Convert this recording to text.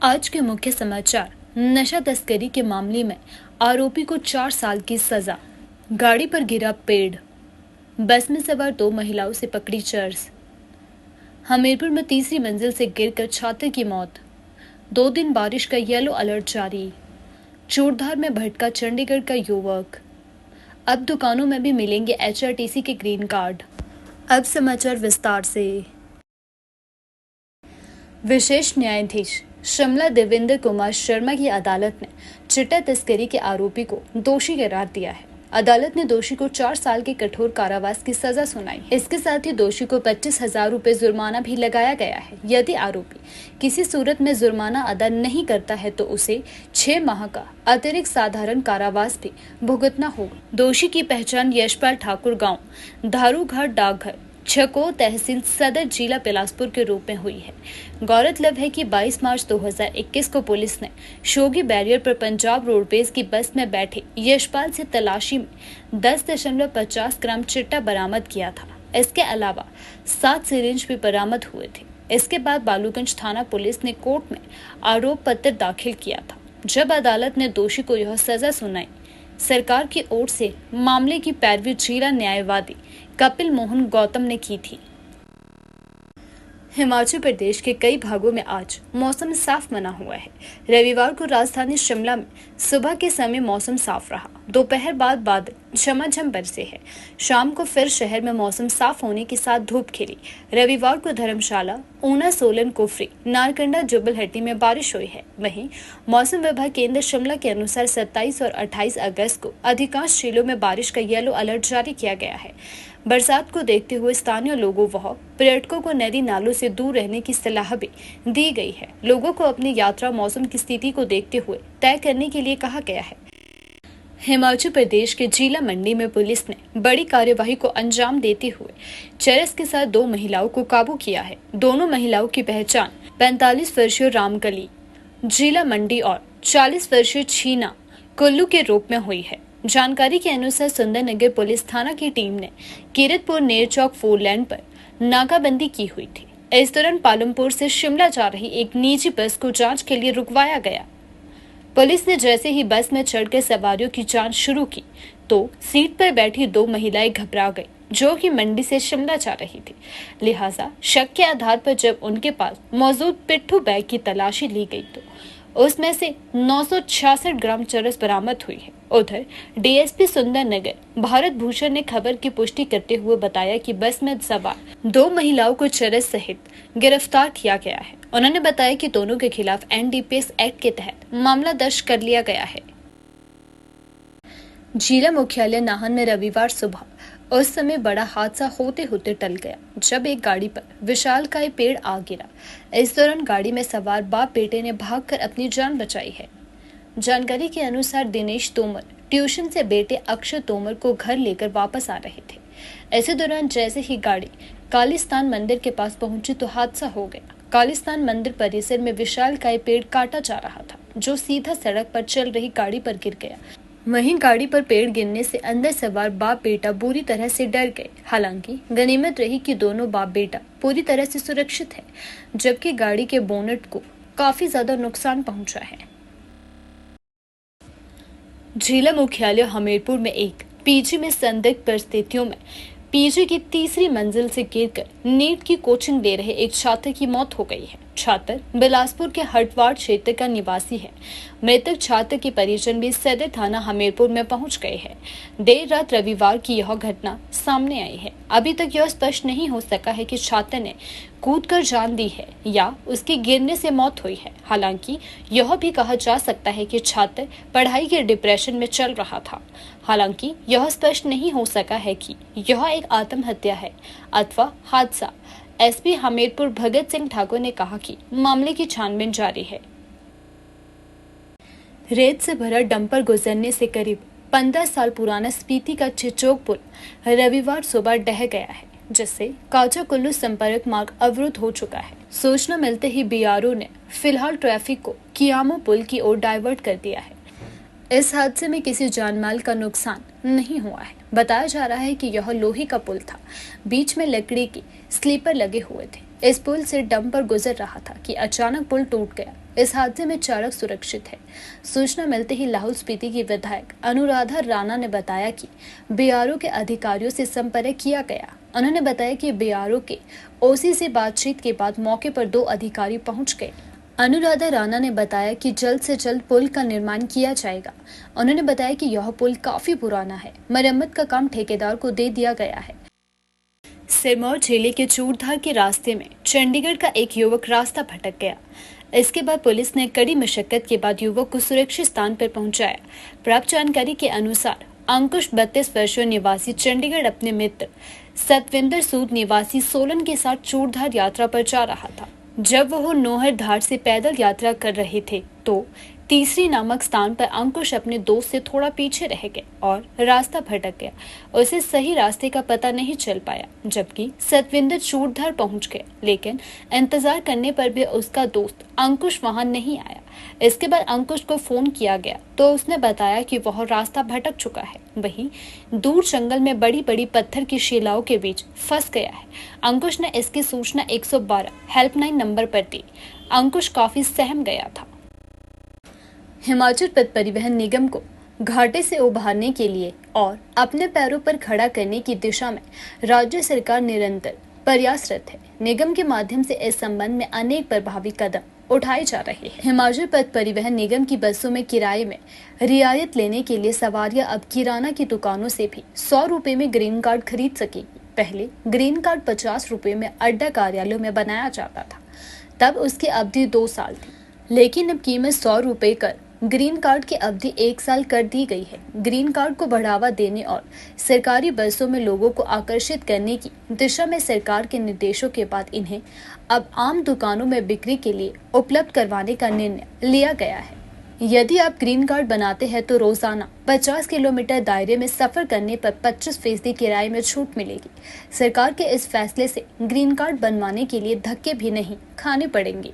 आज के मुख्य समाचार। नशा तस्करी के मामले में आरोपी को 4 साल की सजा। गाड़ी पर गिरा पेड़। बस में सवार 2 महिलाओं से पकड़ी चर्स। हमीरपुर में तीसरी मंजिल से गिरकर छात्र की मौत। 2 दिन बारिश का येलो अलर्ट जारी। चूड़धार में भटका चंडीगढ़ का युवक। अब दुकानों में भी मिलेंगे HRTC के ग्रीन कार्ड। अब समाचार विस्तार से। विशेष न्यायाधीश शिमला देवेंद्र कुमार शर्मा की अदालत ने चिट्टा तस्करी के आरोपी को दोषी करार दिया है। अदालत ने दोषी को 4 साल के कठोर कारावास की सजा सुनाई। इसके साथ ही दोषी को 25,000 रुपए जुर्माना भी लगाया गया है। यदि आरोपी किसी सूरत में जुर्माना अदा नहीं करता है तो उसे 6 माह का अतिरिक्त साधारण कारावास भी भुगतना होगा। दोषी की पहचान यशपाल ठाकुर गाँव धारूघाट डाकघर छको तहसील सदर जिला बिलासपुर के रूप में हुई है। गौरतलब है कि 22 मार्च 2021 को पुलिस ने शोगी बैरियर पर पंजाब रोडवेज की बस में बैठे यशपाल से तलाशी में 10.50 ग्राम चिट्टा बरामद किया था। इसके अलावा 7 सिरिंज भी बरामद हुए थे। इसके बाद बालूगंज थाना पुलिस ने कोर्ट में आरोप पत्र दाखिल किया था। जब अदालत ने दोषी को यह सजा सुनाई, सरकार की ओर से मामले की पैरवी जिला न्यायवादी कपिल मोहन गौतम ने की थी। हिमाचल प्रदेश के कई भागों में आज मौसम साफ बना हुआ है। रविवार को राजधानी शिमला में सुबह के समय मौसम साफ रहा। दोपहर बाद बादल झमाझम बरसे हैं। शाम को फिर शहर में मौसम साफ होने के साथ धूप खिली। रविवार को धर्मशाला, ऊना, सोलन, कुफरी, नारकंडा, जुब्बलहट्टी में बारिश हुई है। वहीं मौसम विभाग केंद्र शिमला के अनुसार 27 और 28 अगस्त को अधिकांश जिलों में बारिश का येलो अलर्ट जारी किया गया है। बरसात को देखते हुए स्थानीय लोगों व पर्यटकों को नदी नालों से दूर रहने की सलाह भी दी गई है। लोगों को अपनी यात्रा मौसम की स्थिति को देखते हुए तय करने के लिए कहा गया है। हिमाचल प्रदेश के जिला मंडी में पुलिस ने बड़ी कार्यवाही को अंजाम देते हुए चरस के साथ 2 महिलाओं को काबू किया है। दोनों महिलाओं की पहचान 45 वर्षीय रामकली जिला मंडी और 40 वर्षीय छीना कुल्लू के रूप में हुई है। जानकारी के अनुसार सुंदरनगर पुलिस थाना की टीम ने कीरतपुर नेरचौक 4 लेन पर नाकाबंदी की हुई थी। इस दौरान पालमपुर से शिमला जा रही एक निजी बस को जांच के लिए रुकवाया गया। पुलिस ने जैसे ही बस में चढ़कर सवारियों की जांच शुरू की तो सीट पर बैठी 2 महिलाएं घबरा गई, जो कि मंडी से शिमला जा रही थी। लिहाजा शक के आधार पर जब उनके पास मौजूद पिट्ठू बैग की तलाशी ली गई तो उसमें से 966 ग्राम चरस बरामद हुई है। उधर डीएसपी सुंदरनगर भारत भूषण ने खबर की पुष्टि करते हुए बताया कि बस में सवार 2 महिलाओं को चरस सहित गिरफ्तार किया गया है। उन्होंने बताया कि दोनों के खिलाफ NDPS एक्ट के तहत मामला दर्ज कर लिया गया है। जिला मुख्यालय नाहन में रविवार सुबह उस समय बड़ा हादसा होते होते टल गया जब एक गाड़ी पर विशालकाय पेड़ आ गिरा। इस दौरान गाड़ी में सवार बाप बेटे ने भागकर अपनी जान बचाई है। जानकारी के अनुसार दिनेश तोमर ट्यूशन से बेटे अक्षय तोमर को घर लेकर वापस आ रहे थे। इसी दौरान जैसे ही गाड़ी कालिस्तान मंदिर के पास पहुंची तो हादसा हो गया। कालिस्तान मंदिर परिसर में विशालकाय पेड़ काटा जा रहा था, जो सीधा सड़क पर चल रही गाड़ी पर गिर गया। वहीं गाड़ी पर पेड़ गिरने से अंदर सवार बाप बेटा बुरी तरह से डर गए। हालांकि गनीमत रही कि दोनों बाप बेटा पूरी तरह से सुरक्षित है, जबकि गाड़ी के बोनट को काफी ज्यादा नुकसान पहुंचा है। जिला मुख्यालय हमीरपुर में एक पीजी में संदिग्ध परिस्थितियों में पीजी की तीसरी मंजिल से गिरकर नीट की कोचिंग दे रहे एक छात्र की मौत हो गई है। छात्र बिलासपुर के हटवाड़ क्षेत्र का निवासी है। मृतक छात्र के परिजन भी सदर थाना हमीरपुर में पहुंच गए हैं। देर रात रविवार की यह घटना सामने आई है। अभी तक यह स्पष्ट नहीं हो सका है कि छात्र ने कूदकर जान दी है या उसके गिरने से मौत हुई है। हालांकि यह भी कहा जा सकता है कि छात्र पढ़ाई के डिप्रेशन में चल रहा था। हालांकि यह स्पष्ट नहीं हो सका है कि यह एक आत्महत्या है अथवा हादसा। एसपी हमीरपुर भगत सिंह ठाकुर ने कहा कि मामले की छानबीन जारी है। रेत से भरा डंपर गुजरने से करीब 15 साल पुराना स्पीति का चिचोक पुल रविवार सुबह ढह गया है, जिससे काजा कुल्लू संपर्क मार्ग अवरुद्ध हो चुका है। सूचना मिलते ही बीआरओ ने फिलहाल ट्रैफिक को कियामो पुल की ओर डाइवर्ट कर दिया है। इस हादसे में किसी जानमाल का नुकसान नहीं हुआ है। बताया जा रहा है कि यह लोहे का पुल था। बीच में लकड़ी की स्लीपर लगे हुए थे। इस पुल से डंपर गुजर रहा था कि अचानक पुल टूट गया। इस हादसे में चालक सुरक्षित है। सूचना मिलते ही लाहौल स्पीति की विधायक अनुराधा राणा ने बताया कि बीआरओ के अधिकारियों से संपर्क किया गया। उन्होंने बताया कि बीआरओ के ओसी से बातचीत के बाद मौके पर 2 अधिकारी पहुंच गए। अनुराधा राणा ने बताया कि जल्द से जल्द पुल का निर्माण किया जाएगा। उन्होंने बताया कि यह पुल काफी पुराना है, मरम्मत का काम ठेकेदार को दे दिया गया है। सिरमौर जिले के चूड़धार के रास्ते में चंडीगढ़ का एक युवक रास्ता भटक गया। इसके बाद पुलिस ने कड़ी मशक्कत के बाद युवक को सुरक्षित स्थान पर पहुंचाया। प्राप्त जानकारी के अनुसार अंकुश 32 वर्षीय निवासी चंडीगढ़ अपने मित्र सतविंदर सूद निवासी सोलन के साथ चूड़धार यात्रा पर जा रहा था। जब वह नोहर धार से पैदल यात्रा कर रहे थे तो तीसरी नामक स्थान पर अंकुश अपने दोस्त से थोड़ा पीछे रह गए और रास्ता भटक गया। उसे सही रास्ते का पता नहीं चल पाया, जबकि सतविंदर चूड़धार पहुंच गए, लेकिन इंतजार करने पर भी उसका दोस्त अंकुश वहां नहीं आया। इसके बाद अंकुश को फोन किया गया तो उसने बताया कि वह रास्ता भटक चुका है, वहीं दूर जंगल में बड़ी बड़ी पत्थर की शिलाओं के बीच फंस गया है। अंकुश ने इसकी सूचना 112 हेल्पलाइन नंबर पर दी। अंकुश काफी सहम गया था। हिमाचल पथ परिवहन निगम को घाटे से उभारने के लिए और अपने पैरों पर खड़ा करने की दिशा में राज्य सरकार निरंतर प्रयासरत है। निगम के माध्यम से इस संबंध में अनेक प्रभावी कदम उठाए जा रहे हैं। हिमाचल पथ परिवहन निगम की बसों में किराए में रियायत लेने के लिए सवारियां अब किराना की दुकानों से भी 100 रुपए में ग्रीन कार्ड खरीद सकेगी। पहले ग्रीन कार्ड 50 रुपए में अड्डा कार्यालयों में बनाया जाता था, तब उसकी अवधि 2 साल थी, लेकिन अब कीमत 100 रुपए कर ग्रीन कार्ड की अवधि 1 साल कर दी गई है। ग्रीन कार्ड को बढ़ावा देने और सरकारी बसों में लोगों को आकर्षित करने की दिशा में सरकार के निर्देशों के बाद इन्हें अब आम दुकानों में बिक्री के लिए उपलब्ध करवाने का निर्णय लिया गया है। यदि आप ग्रीन कार्ड बनाते हैं तो रोजाना 50 किलोमीटर दायरे में सफर करने पर 25% किराए में छूट मिलेगी। सरकार के इस फैसले से ग्रीन कार्ड बनवाने के लिए धक्के भी नहीं खाने पड़ेंगे।